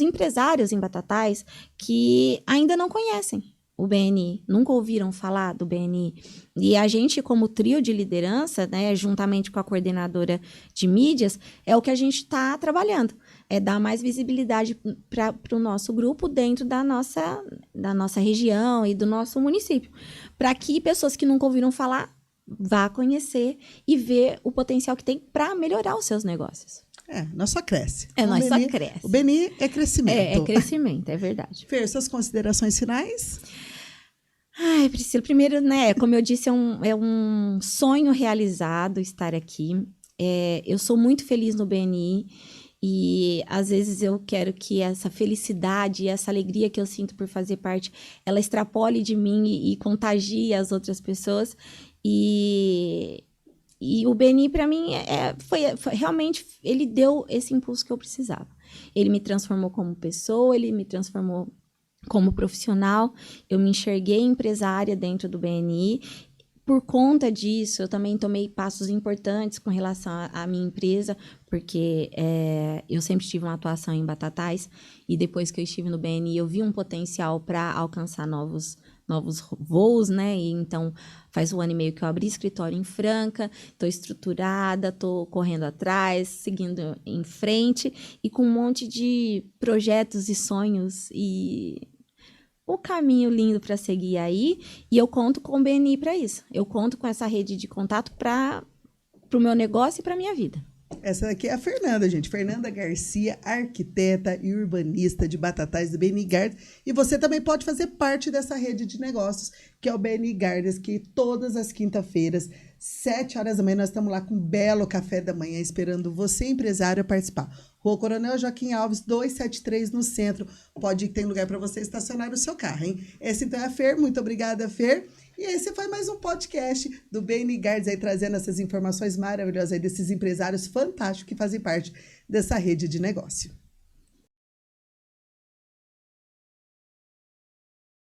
empresários em Batatais que ainda não conhecem o BNI, nunca ouviram falar do BNI. E a gente, como trio de liderança, né, juntamente com a coordenadora de mídias, é o que a gente está trabalhando. É dar mais visibilidade para o nosso grupo dentro da nossa região e do nosso município. Para que pessoas que nunca ouviram falar vá conhecer e ver o potencial que tem para melhorar os seus negócios. Nós só cresce. Nós só cresce. O BNI é crescimento. É crescimento, é verdade. Fer, suas considerações finais? Ai, Priscila, primeiro, né, como eu disse, é um sonho realizado estar aqui. Eu sou muito feliz no BNI e, às vezes, eu quero que essa felicidade e essa alegria que eu sinto por fazer parte, ela extrapole de mim e contagie as outras pessoas. E o BNI, para mim, foi realmente, ele deu esse impulso que eu precisava. Ele me transformou como pessoa, ele me transformou como profissional, eu me enxerguei empresária dentro do BNI. Por conta disso, eu também tomei passos importantes com relação à minha empresa, porque eu sempre tive uma atuação em Batatais, e depois que eu estive no BNI, eu vi um potencial para alcançar novos voos, né? E então, faz 1 ano e meio que eu abri escritório em Franca, estou estruturada, estou correndo atrás, seguindo em frente, e com um monte de projetos e sonhos, e o caminho lindo para seguir aí, e eu conto com o BNI para isso. Eu conto com essa rede de contato para o meu negócio e para a minha vida. Essa daqui é a Fernanda, gente. Fernanda Garcia, arquiteta e urbanista de Batatais do BNI Gardens. E você também pode fazer parte dessa rede de negócios, que é o BNI Gardens, que todas as quinta-feiras, 7 horas da manhã, nós estamos lá com um belo café da manhã, esperando você, empresário, a participar. Rua Coronel Joaquim Alves, 273, no centro. Pode ir, tem lugar para você estacionar o seu carro, hein? Essa então é a Fer. Muito obrigada, Fer. E esse foi mais um podcast do BNI Gardens, aí trazendo essas informações maravilhosas aí desses empresários fantásticos que fazem parte dessa rede de negócio.